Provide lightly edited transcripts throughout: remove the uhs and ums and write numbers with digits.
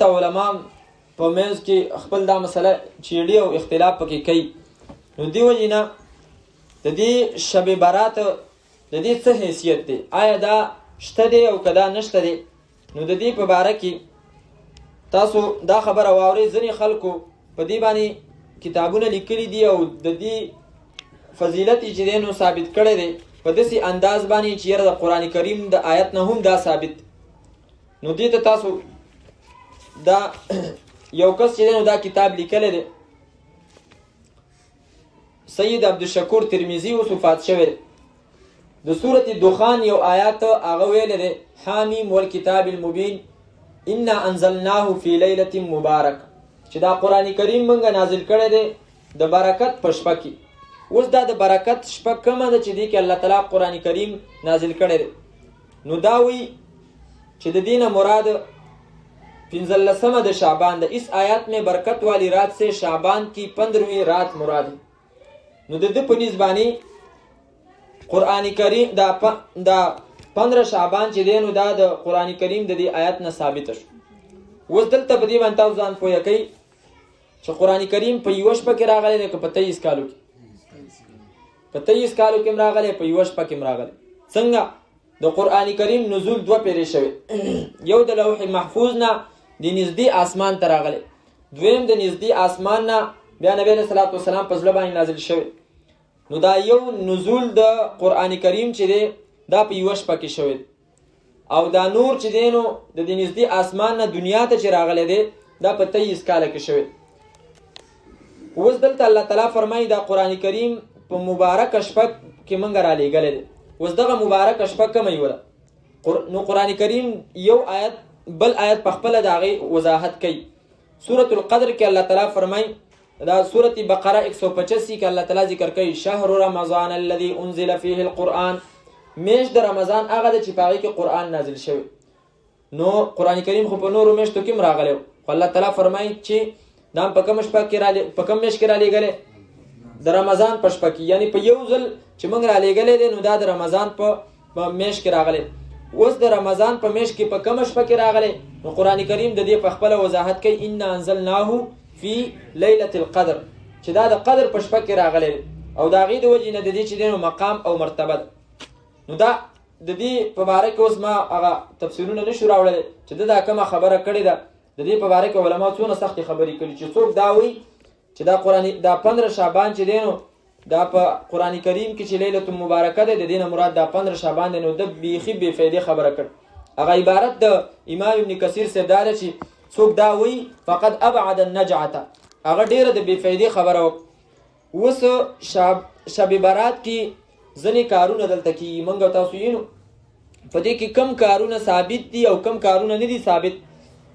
علماء په منځ کې خپل دا مسله چیړي او اختلاف پکې کوي. نو دی وجینا د دې شب برات د دې څه حیثیت دی؟ آیا دا شته دی او کدا نشته دی؟ نو د دې په باره کې تاسو دا خبره واورئ. ځینې خلکو په دې باندې کتابونه لیکلي دي او د دې فضیلت چې دی نو ثابت کړی دی په داسې انداز باندې چې یاره د قرآن کریم د آیت نه هم دا ثابت. نو دې ته تاسو دا یو کس چې دی نو دا کتاب لیکلی دی، سید عبدالشکور ترمیزی اوس وفات شوی دی. د سورة دخان یو آیات هغه ویلی دی حامیم والکتاب المبین انا انزلناه فی لیلة مبارک، چې دا قرآن کریم منګه نازل کړی دی د برکت په شپه کې. اوس دا د برکت شپه کومه ده چې دی کې الله تعالی قرآن کریم نازل کړی دی؟ نو دا وی چې د دینه مراد 15 د شعبان ده. اس آیات میں برکت والی رات سے شعبان کی 15ویں رات مراد ہے. نو د دې په نسبانی قرآن کریم دا 15 شعبان چې دی نو دا د قرآن کریم د دې آیات نه ثابت شو. اوس دلته په دې باندې تاسو ځان پوهه کوئ چې قرآن کریم په یوه شپه کې راغلی دی که په 23 کالو کې؟ په 23 کالو کې هم راغلی، په یوه شپه کې هم راغلی. څنګه د قرآن کریم نزول دوه پیرې شوی، یو د لوح محفوظ نه د نږدې آسمان ته راغلی، دویم د نږدې آسمان نه بیا نبی علیه الصلاة والسلام په زړه باندې نازل شوی. نو دا یو نزول د قرآن کریم چې دی دا په یوه شپه کې شوی، او دا نور چې دی نو د نږدې آسمان نه دنیا ته چې راغلی دی دا په 23 کاله کې شوی. اوس دلته الله تعالی فرمایي دا قرآن کریم په مبارک شپه کې منګه را لېږلی دی. اوس دغه مبارک شپه کومه یوه ده؟ نو قرآن کریم یو آیت بل آیت په خپله د هغې وضاحت کوي. سورة القدر کې الله تعالی فرمایي، دا سورة بقره 185 کې الله تعالی ذکر کوي شهر رمضان الذي انزل فيه القرآن، میاشت د رمضان هغه ده چې په هغې کې قرآن نازل شوی. نو قرآن کریم خو په نورو میاشتو کې هم راغلی و، خو الله تعالی فرمایي چې دا په کومه شپه کې په کوم میاشت کې رالیږلی؟ د رمضان په شپه کې، یعنی په یو ځل چې موږ رالیږلی دی نو دا د رمضان په میاشت کې راغلی. اوس د رمضان په میاشت کې په کومه شپه کې راغلی؟ نو قرآن کریم د دې په خپله وضاحت کوي انا انزلناه فی لیلة القدر، چې دا د قدر په شپه کې راغلی او د هغې د وجې نه د دې چې دی نو مقام او مرتبه ده. نو دا د دې په باره کې اوس ما هغه تفسیرونه نشو راوړلی چې دا کومه خبره کړې ده. د دې په باره کې علما څونه سختې خبرې کړي چې څوک دا وایي چې دا 15 شعبان چې دی نو دا په قرآن کریم کې چې لیلة مبارکه ده د دې نه مراد دا 15 شعبان دی، نو د بیخي بې فایدې خبره کړ. هغه عبارت د امام ابن کثیر صاحب دا ده چې څوک دا وایي فقد ابعد النجعه، هغه ډیره د بې فایدې خبره وکړه. اوس شب برات کې ځینې کارونه دلته کېږي، موږ او تاسو یې نو په دې کې کم کارونه ثابت دي او کم کارونه نه دي ثابت.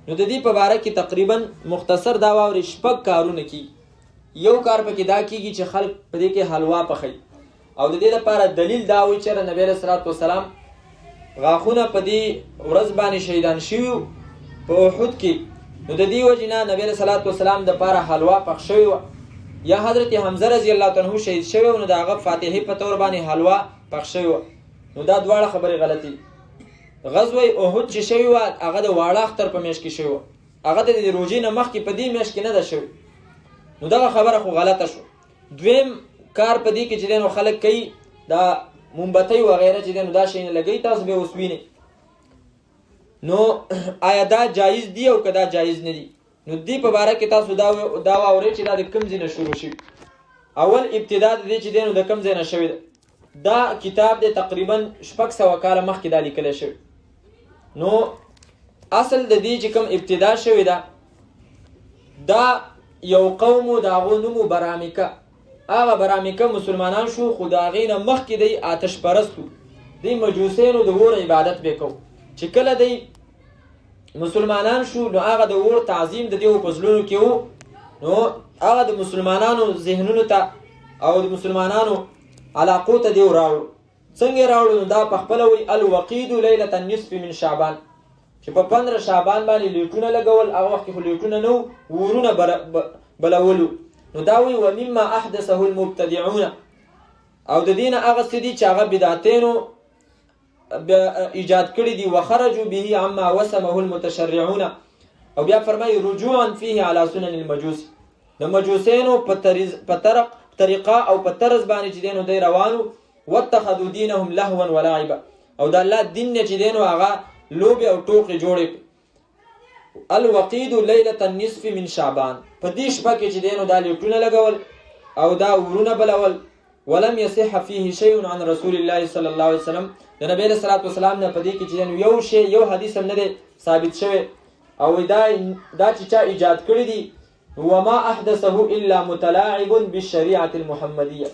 نو د دې په باره کې تقریبا مختصر دا واورئ 6 کارونه کېږي. یو کار پکې دا کېږي چې خلک په دې کې حلوا پخوي، او د دې لپاره دلیل دا وایي چې نبی علیه الصلاة والسلام غاښونه په دې ورځ باندې شهیدان شوي په احد کې، نو د دې وجې نه نبی علیه الصلاة والسلام دپاره حلوا پخ شوې وه. یا حضرت حمزه رضی الله عنه شهید شوی و، نو د هغه فاتحې په طور باندې حلوا پخ شوې وه. نو دا دواړه خبرې غلطي. غزوه احد چې شوې وه هغه د واړه اختر په میاشت کې شوې وه، هغه د روژې نه مخکې په دې میاشت کې نه ده شوې. نو دغه خبره خو غلطه شو. دویم کار په دې کې چې دی نو خلک کوي دا مومبتۍ وغیره چې دی نو دا شی نه لګوي، تاسو به اوس وینئ. نو آیا دا جایز دی او که دا جایز نه دی؟ نو دې په باره کې تاسو دا واورئ چې دا د کوم ځای نه شروع شوي. اول ابتدا د دې چې دی نو د کوم ځای نه شوې ده؟ دا کتاب دی تقریبا 600 کاله مخکې دا لیکلی شوی. نو اصل د دې چې کوم ابتدا شوې ده دا یو قومو د هغو نومو برامکه. هغه برامکه مسلمانان شو، خو د هغې نه مخکې دی آتش پرستو، دی مجوسینو د اور عبادت به کو. چې کله دی مسلمانان شو نو هغه د اور تعظیم د دې په زړونو کې و، نو هغه د مسلمانانو ذهنونو ته او د مسلمانانو علاقو ته دی راوړو. څنګه راوړو؟ نو دا په خپله وایي الوقید لیلة النصف من شعبان، چې په 15 شعبان باندې لیټونه لګول. هغه وخت کې خو لیټونه نه وو، ورونه بلولو. نو دا وایي ومما احدثه المبتدعون، او د دې نه هغه څه دي چې هغه بدعتینو ایجاد کړي دي. وخرجوا به عما وسمه المتشرعون، او بیا فرمایي رجوعا فيه على سنن المجوس، د مجوسینو په طریقه او په طرز باندې چې دینو دی روانو. واتخذوا دینهم لهوا ولعبا، او د الله دین چې دینو هغه لوبې او ټوکې جوړې. الوقید لیلة النصف من شعبان، په دې شپه کې چې دینو دا لیټونه لګول او دا ورونه بلول. ولم يصح فيه شيء عن رسول الله صلى الله عليه وسلم، د نبی صلی الله علیه وسلم نه په دې کې چې دینو یو شی یو حدیث هم نه دی ثابت شوی. او دا چې چا ایجاد کړی دي وما احدثه الا متلاعب بالشریعه المحمدیه،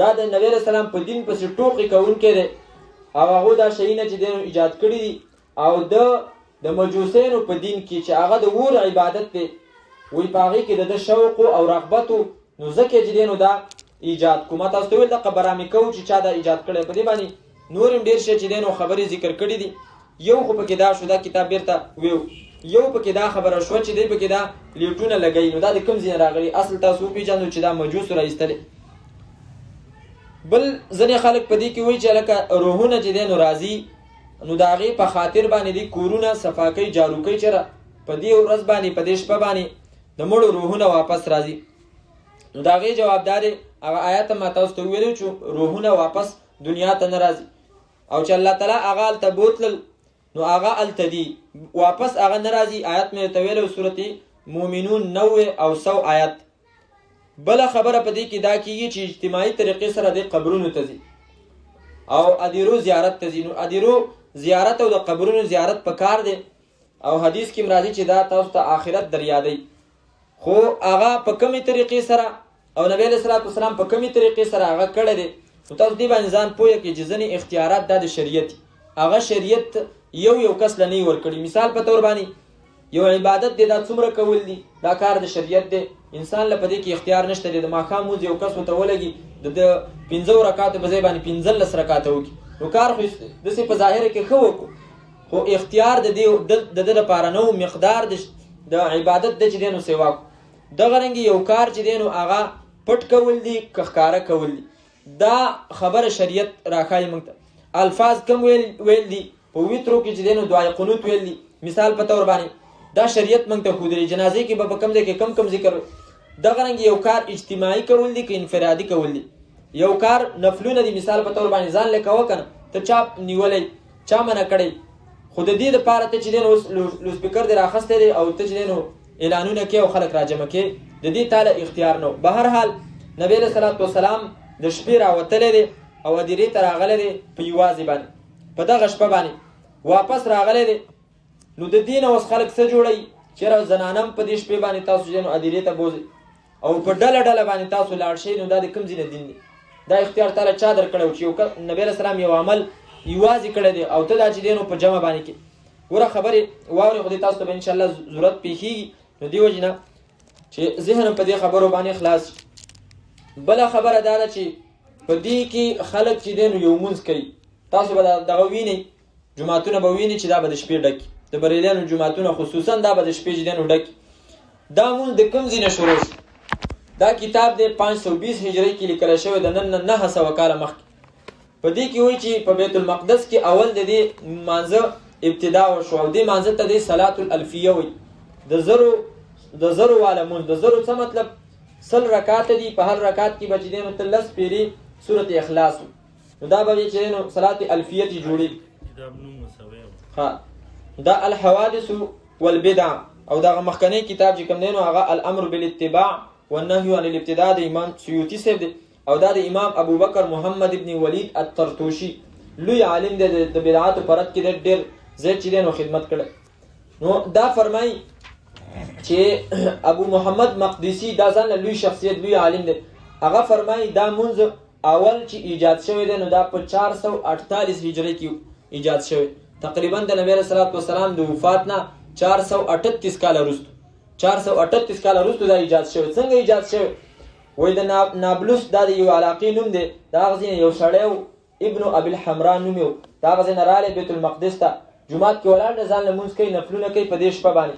دا د نبی صلی الله علیه وسلم په دین پسې ټوکې کوونکی دی او هغه دا شیونه چې دینو ایجاد کړی دي. او د مجوسینو په دین کې چې هغه د ور عبادت دی وی په هغې کې د شوق او رغبت، نو ځکه چې دینو دا ایجاد کوم. تاسو ته ویل دغه برامې کوو چې چا دا ایجاد کړی. په دې باندې نور هم ډېر شی چې دینو خبرې ذکر کړي دي. یو خو پکې دا شو، دا کتاب بیرته ویو، یو پکې دا خبره شوه چې دی پکې دا لیټونه لګوي. نو دا د کوم ځای نه راغلي؟ اصل تاسو وپېژنو چې دا مجوسو راایستلې. بل ځینې خلک په دې کې وایي چې لکه روحونه چې دی نو راځي، نو د هغې په خاطر باندې دي کورونه صفا کوي، جارو کوي، چېرې په دې ورځ باندې په دې شپه باندې د مړو روحونه واپس راځي. نو د هغې جواب دا دی، هغه آیات ما تاسو ته وویلو چې روحونه واپس دنیا ته نه راځي، او چې الله تعالی هغه هلته بوتلل نو هغه هلته دي، واپس هغه نه راځي. آیات مې ته ویلو سورت مومنون 90 او 100 آیات. بله خبره په دې کې دا کېږي چې اجتماعي طریقې سره د قبرونو ته ځي او ادیرو زیارت ته ځي. نو ادیرو زیارت او د قبرونو زیارت په کار دی، او حدیث کې راځي چې دا تاسو ته آخرت در یادوي. خو هغه په کومې طریقې سره او نبی علیه الصلاة والسلام په کومې طریقې سره هغه کړی دی، نو تاسو دې باندې ځان پوهه کړئ چې ځینې اختیارات دا د شریعت دي. هغه شریعت یو کس له نه ورکړي. مثال په طور باندې یو عبادت دی، دا څومره کول دي، دا کار د شریعت دی. انسان له په دې کې اختیار نشته دی. د ماښام مونځ یو کس ورته ولګي د 15 رکعاتو په ځای باندې 15 رکعاته وکړي، نو کار خو داسې په ظاهره کې ښه وکړو، خو اختیار د ده لپاره نه و، مقدار د عبادت دی چې دی نو سیوا کړو. دغه رنګې یو کار چې دی نو هغه پټ کول دي که ښکاره کول دي، دا خبره شریعت راښایي موږ ته. الفاظ کم ویل دي په ویترو کې چې دی نو دعای قنوت ویل دي، مثال په طور باندې دا شریعت موږ ته ښودلي. جنازې کې به په کم ځای کې کم ذکر. دغه رنګې یو کار اجتماعي کول دي که انفرادي کول دي. یو کار نفلونه دي، مثال په طور باندې ځان لکه وکنه ته چا نیولی، چا منع کړی، خو د دې دپاره ته چې دی نو اوس لوسپیکر دې راخستی دی او ته چې دی نو اعلانونه کوې او خلک راجمع کوې، د دې تاله اختیار نه و. به هر حال نبی علیه صلات وسلام د شپې راوتلی دی او هدیرې ته راغلی دی په یوازې باندې، په دغه شپه باندې واپس راغلی دی. نو د دې نه اوس خلک څه جوړوي، چېرې زنانه هم په دې شپې باندې تاسو چې نو هدیرې ته بوځئ او په ډله ډله باندې تاسو لاړ شئ، نو دا د کوم ځای نه دین دی؟ دا اختیار تعالی چا درکړی و چې یو نبی علیه السلام یو عمل یوازې کړی دی او ته دا چې دی نو په جمع باندې کې ګوره خبرې واورئ، خو دې تاسو ته به انشاءالله ضرورت پیښېږي. نو دې وجې نه چې ذهن په دې خبرو باندې خلاص. بله خبره دا ده چې په دې کې خلک چې دی نو یو مونځ کوي، تاسو به دغه وینئ، جوماتونه به وینئ چې دا به د شپې ډکي، د بریلیانو جوماتونه خصوصا دا به د شپې چې دی نو ډکي. دا مونځ د کوم ځای نه شروع شو؟ دا کتاب دی 520 هجري کې لیکلی شوی، د نن نه 900 کاله مخکې. په دې کې وایي چې په بیت المقدس کې اول د دې مانځه ابتدا وشو او دې مانځه ته دې صلات الالفیه وایي. د زرو والا مونځ، د زرو څه مطلب؟ 100 رکعات دي، په هر رکعت کې به چې دی نو 13 پیرې سورت اخلاص و. نو دا به چې دی نو صلات الالفیه چې جوړېږي. دا الحوادث والبدع، او دا مخکنی کتاب چې کوم دی نو هغه الامر بالاتباع والنهي عن الابتداع د امام سیوطي صاحب دی، او دا د امام ابوبکر محمد ابن ولید الطرطوشي لوی عالم دی، د بدعاتو په رد کې ډېر زیات چې دی نو خدمت کړی. نو دا فرمایي چې ابو محمد مقدسی دا ځان لوی شخصیت، لوی عالم دی، هغه فرمایي دا مونځ اول چې ایجاد شوی دی نو دا په 448 هجري کې ایجاد شوی، تقریبا د نبی صلی الله علیه وسلم د وفات نه 438 کاله وروسته 438 کاله وروسته دا ایجاد شوی. څنګه ایجاد شوی؟ وایي د نابلس دا د یو علاقې نوم دی، د هغه ځای نه یو سړی و ابن ابي الحمرا نوم یې و، د هغه ځای نه راغلی بیت المقدس ته، جومات کې ولاړ دی، ځان لمونځ کوي، نفلونه کوي په دې شپه باندې،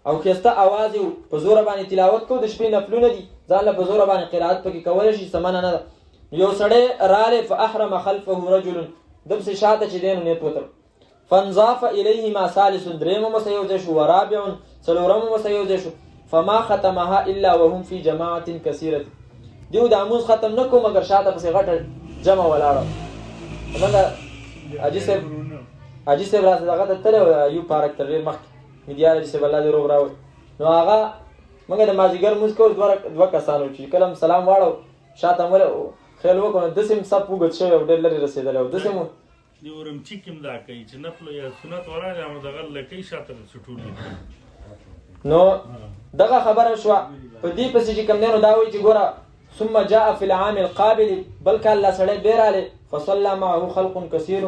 او ښایسته اواز یې په زوره باندې تلاوت کوو، د شپې نفلونه دي، ځان له په زوره باندې قرائت پکې کولی شي، څه منع نه ده. یو سړی راغلی فاحرم خلفه رجل، دپسې شاته چې دی نو نیت وتړ، فانضاف الیهما ثالث، درېیمه مسه یو ځای شو، ورابع څلورم ورسره یو ځای شو فما ختمها الا وهم في جماعة كثيرة دیو د اموز ختم نه کو مگر شاته پسې غټه جمع ولاړه همدا حاجي صاحب راځه دغه ته تل یو پارک تر ډېر مخکې میډیا حاجي صاحب الله دې روغ راوړي نو هغه موږ د مازدیګر مونځ کول دوه کسانو چې کله سلام واړو شاته مو خیال وکړو داسې م سب اوږد شوی او ډېر لرې رسېدلی او داسې مو د ورمچي کې هم دا کوي چې نفل یا سنت وراغی هم دغه لکۍ شاته سټولي نو دغه خبره شوه په دې پسې چې کوم دی نو دا وایي چې ګوره ثم جاء في العام القابل بل کال لا سړی بیا رالی فصلى معه خلق كثير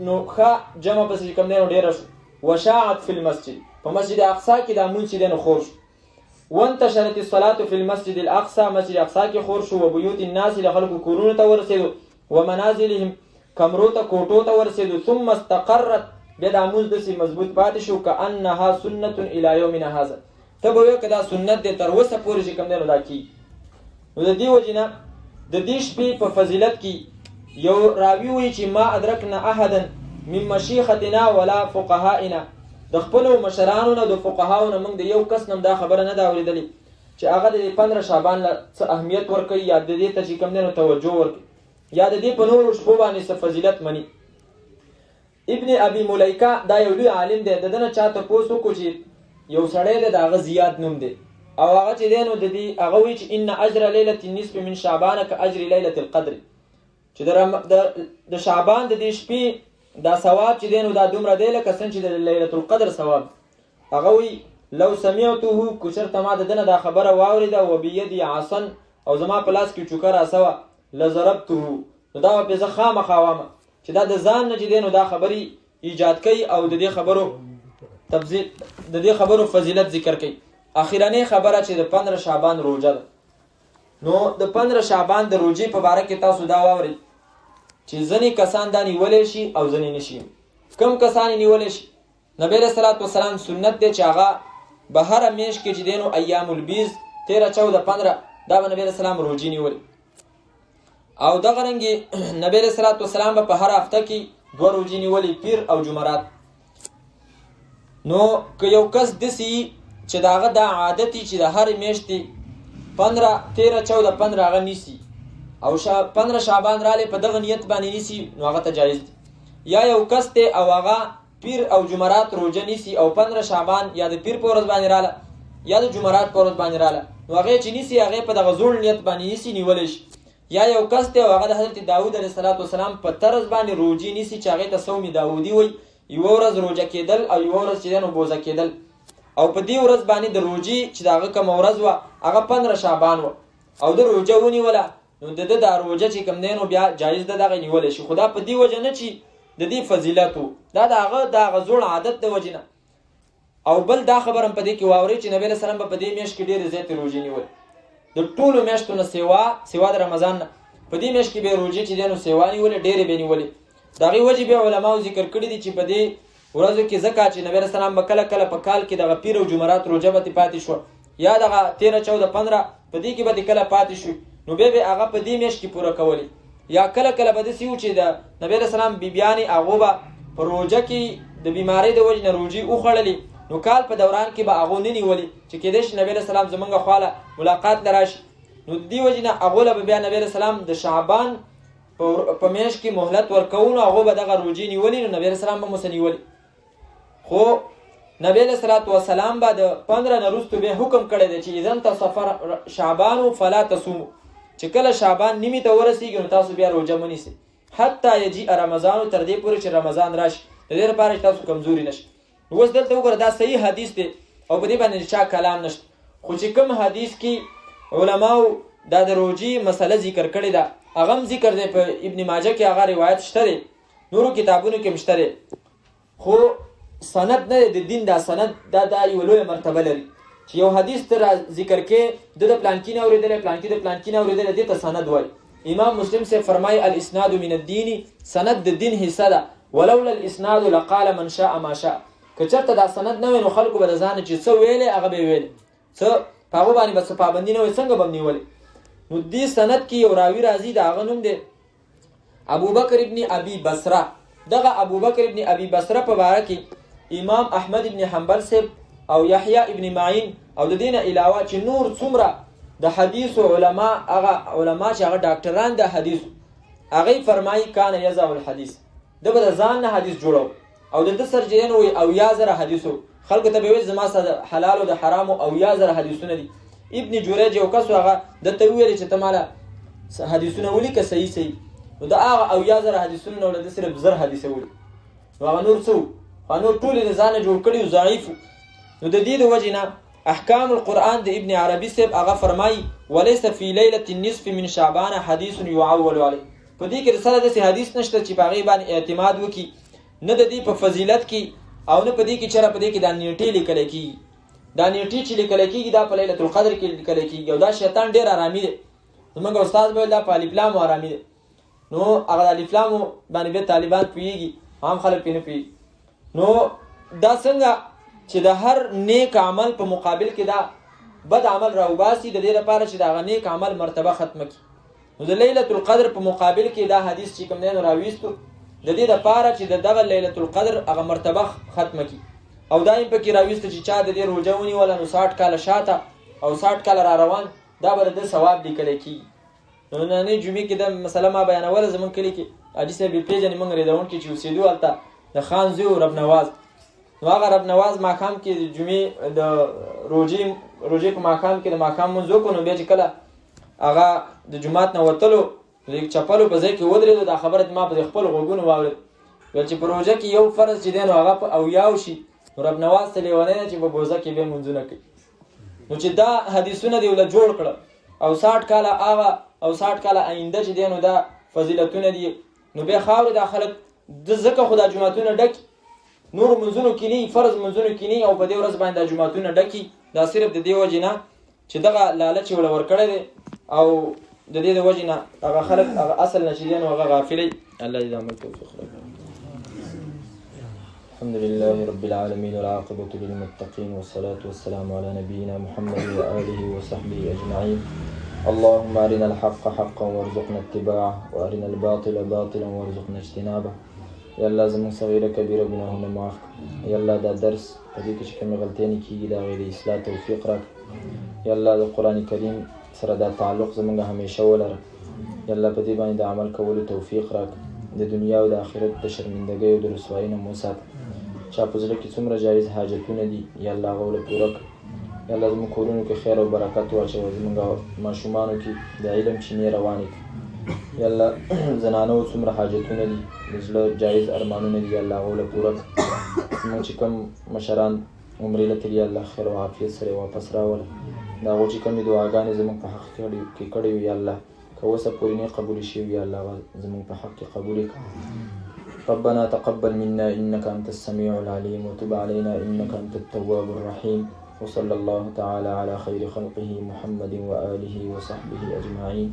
نو ښه جمع پسې چې کوم دی نو ډېره شو وشاعت في المسجد په مسجد اقصا کې دا مونځ چې دی نو خور شو وانتشرت الصلاة في المسجد الأقصى مسجد اقصا کې خور شو وبيوت الناس لخلق کورونو ته ورسېدو ومنازلهم کمرو ته کوټو ته ورسېدو ثم استقرت بیا دا مونځ داسې مضبوط پاتې شو كأنها سنة إلى يومنا هذا ته به وایې که دا سنت دی تر اوسه پورې چې کوم دی نو دا کېږي نو د دې وجې نه د دې شپې په فضیلت کې یو راوي وایي چې ما ادرکنا احدا من مشیختنا ولا فقهائنا د خپلو مشرانو نه د فقهاو نه موږ د یو کس نه دا خبره نه ده اورېدلې چې هغه د 15 شعبان له څه اهمیت ورکوي یا د دې ته چې کوم دی نو توجه ورکوي یا د دې په نورو شپو باندې څه فضیلت مني ابن ابي مليكه دا یو لوی عالم دی د ده نه چا تپوس وکړو چې یو سړی دی د هغه زیاد نوم دی او هغه چې دی نو د دې هغه وایي چې ان اجر لیله النصف من شعبان كاجر ليله القدر چې د شعبان د دې شپې دا ثواب چې دی نو دا دومره دی لکه څنګه چې د لیله القدر ثواب هغه وایي لو سمعته کو چېرته ما د ده نه دا خبره واورېده وبیدي عصا او زما په لاس کې چوکه راسوه لضربته نو دا به زه خامخا وامه چې دا د ځان نه چې دی نو دا خبرې ایجاد کوي او د دې خبرو فضیلت ذکر کوي اخیرنۍ خبره چې د 15 شعبان روژه ده نو د 15 شعبان د روژې په باره کې تاسو دا واورئ چې ځینې کسان دا نیولی شي او ځینې نشي کم کسان نیولی شي نبی علیه الصلاة والسلام سنت دی چې هغه به هره میاشت کې چې دی نو ایام البیض 13 14 15 دا به نبی علیه السلام روژې نیولي او دغه رنګې نبی علیه الصلاة والسلام به په هر هفته کې 2 روژې نیولي پیر او جمعرات نو که یو کس داسې چې د هغه دا عادت چې د هرې میاشتې 15 13 14 15 هغه نیسي او 15 شعبان رالی په دغه نیت باندې نیسي نو هغه ته جایز دی یا یو کس دی او هغه پیر او جمعرات روژه نیسي او 15 شعبان یا د پیر په ورځ باندې راله یا د جمعرات په ورځ باندې راله نو هغې چې نیسي هغې په دغه زوړ نیت باندې نیسي نیولی شي یا یو کس دی او هغه د حضرت داود علیه السلام په طرز باندې روژې نیسي چې هغې ته صوم داودي وایي یوه ورځ روژه کېدل او یوه ورځ چې دی نو بوزه کېدل او په دې ورځ باندې د روژې چې د هغه کومه ورځ وه هغه 15 شعبان وه او د روژه ونیوله نو د ده دا روژه چې کوم دی نو بیا جایز ده دغه نیولی شي خو دا په دې وجه نه چې د دې فضیلت و دا د هغه زوړ عادت د وجې نه او بل دا خبر هم په دې کې واورئ چې نبی علیه السلام به په دې میاشت کې ډېرې زیاتې روژې نیولې د ټولو میاشتو نه سوا د رمضان نه په دې میاشت کې به روژې چې دی نو سوا نیولې ډېرې به نیولې د هغې وجې بیا علماو ذکر کړي دي چې په دې ورځو کې ځکه چې نبی علیه السلام به کله کله په کال کې دغه پیر او جمعرات روژه به پاتې شوه یا دغه 13 14 15 په دې کې به کله پاتې شوي نو بیا به هغه په دې میاشت کې پوره کولی یا کله کله به داسې و چې د نبی علیه السلام بیبیانې هغو به په روژه کې د بیمارۍ د وجې نه روژې وخوړلې نو کال په دوران کې به هغو نه نیولې چې کېدای شي نبی علیه السلام زمونږ خواله ملاقات له راشي نو د دې وجې نه هغو له به بیا نبی علیه السلام د شعبان په میاشت کې مهلت ورکوو نو هغو به دغه روژې نیولې نو نبی علیه السلام به موسه نیولې خو نبی علیه الصلاة والسلام به د 15 نه وروستو بیا حکم کړی دی چې اذا انتصف شعبان فلا تصوموا چې کله شعبان نیمې ته ورسېږي نو تاسو بیا روژه مه نیسئ حتی یجیء رمضان تر دې پورې چې رمضان راشي د دې لپاره چې تاسو کمزوري نشئ اوس دلته وګوره دا صحیح حدیث دی او په دې باندې چا کلام نشته خو چې کوم حدیث کې علماو دا د روژې مسله ذکر کړې ده هغه هم ذکر دی په ابن ماجه کې هغه روایت شته دی نورو کتابونو کې هم شته دی خو سند نه د دین دا سند دا یو لویه مرتبه لري چې یو حدیث ته ذکر کې د پلانکي نه اورېدلی پلانکي د پلانکي نه اورېدلی دې ته سند وایي امام مسلم سے فرمایي الاسناد من الدین سند د دین حصه ده ولولا الاسناد لقال من شاء ما شاء که چېرته دا سند نه وی نو خلکو به د ځانه چې څه ویلی هغه به یې ویلی څه په هغو باندې به څه پابندي نه وی څنګه به هم نیولې نو دې سند کې یو راوي راځي د هغه نوم دی ابوبکر ابن ابي بصره دغه ابوبکر ابن ابي بصره په باره کې امام احمد ابن حنبل صاحب او یحیی ابن معین او د دینه علاوه چې نور څومره د حدیث علما هغه علما چې هغه ډاکټران د حدیث هغه فرمایي کان یزع الحدیث د بل ځان نه حدیث جوړو او د سرجین وي او یا زره حدیثو خلق ته به زما سره حلال او د حرام او یا زره حدیثونه دي. ابن جریج یو کس هغه د تویل چې تماله حدیثونه ولي که صحیح نو دا هغه او یا زره حدیثونه نو د صرف زر حدیث ولي نو هغه نور څو نور ټول د ځان جوړ کړي ضعیف. نو د دې د وجنه احکام القرآن د ابن عربي صاحب هغه فرمایي وليس في ليله النصف من شعبان حديث يعول عليه. په دې کې رساله د حدیث نشته چې باغې باندې اعتماد وکي نه د دې په فضیلت کې او نه په دې کې چې را په دې کې د نیټې لیکل کېږي. دا نیټې چې لیکل کېږي دا په ليله القدر کې لیکل کېږي او دا شیطان ډېر آرامي دی. زموږ استاد به دا په الف لام آرامي دی. نو هغه الف لام باندې به طالبان پیږي عام خلک پینې پی. نو دا څنګه چې د هر نیک عمل په مقابل کې دا بد عمل راوباسي د دې لپاره چې دا نیک عمل مرتبه ختمه کړي. نو د ليله القدر په مقابل کې دا حدیث چې کوم دی نو راويستو د دې لپاره چې دغه ليله القدر هغه مرتبه ختمه کړي او دایم پکې راويستو چې چا د دې روزه ونیول نو 60 کال شاته او 60 کال را روان دا به د ثواب لیکل کېږي. نو نه جمعې کې د مسله ما بیانول زمون کلی کې حدیث به پیژنې مونږ ریدون کې چې اوسېدو البته د خان زو رب نواز نو هغه رب نواز ماقام کې د جمعې د روزي په ماقام کې د ماقام منځ کو نو بیا چې کله هغه د جمعات نه وتلو د چپلو په ځای کې ودرېدو دا خبره ما په خپل غوګونو واورید ول چې پروژه کې یو فرض چې دی نو هغه او یاو شي رب نواز ته لیونه چې په بوزه کې به منځونه کوي. نو چې دا حدیثونه دی ول جوړ کړ او 60 کال هغه او 60 کال آینده چې دی نو دا فضیلتونه دي نو به خاور د خلک د زکه خدای جمعتونه ډک نور منځونو کې نه فرض منځونو کې نه او په دې ورځ باندې جمعتونه ډکی دا صرف د دې وجنه چې دغه لالچ ول ورکړی دی او د دې د وجنه هغه خلک هغه اصل نشیدین او هغه غافلی. الله دې عمل توفیق راکړي. الحمد لله رب العالمين والعاقبة للمتقين والصلاة والسلام على نبينا محمد وآله وصحبه أجمعين. اللهم أرنا الحق حقا وارزقنا اتباعه وأرنا الباطل باطلا وارزقنا اجتنابه. یا الله زموږ صغیره کبیره ګناهونه معاف کړه. یا الله دا درس په دې کې چې کومې غلطیانې کېږي د هغې د اصلاح توفیق راکړه. یا الله د قرآن کریم سره دا تعلق زموږ همیشه ولره. یا الله په دې باندې د عمل کولو توفیق راکړه. د دنیا او د آخرت د شرمندګۍ او د رسوایۍ نه مو ساته. چا په زړه کې څومره جایز حاجتونه دي یا الله هغه ورله پوره کړه. یا الله زموږ کورونو کې خیر او برکت واچوه. زموږ ماشومانو کې د علم چینې روانې کړه. یا الله زنانو څومره حاجتونه دي د زړه جایز ارمانونه دي یا الله هغه ورله پوره کړه. زموږ چې کوم مشران عمرې له تلي الله خیر او عافیت سره واپس راوله. د هغو چې کومې دعاګانې زموږ په حق کې کړې وي یا الله که اوسه پورې نه قبولې شوي یا الله زموږ په حق کې قبول کړه. ربنا تقبل منا إنك أنت السميع العليم وتب علينا إنك أنت التواب الرحيم. وصلى الله تعالى على خير خلقه محمد وآله وصحبه أجمعين.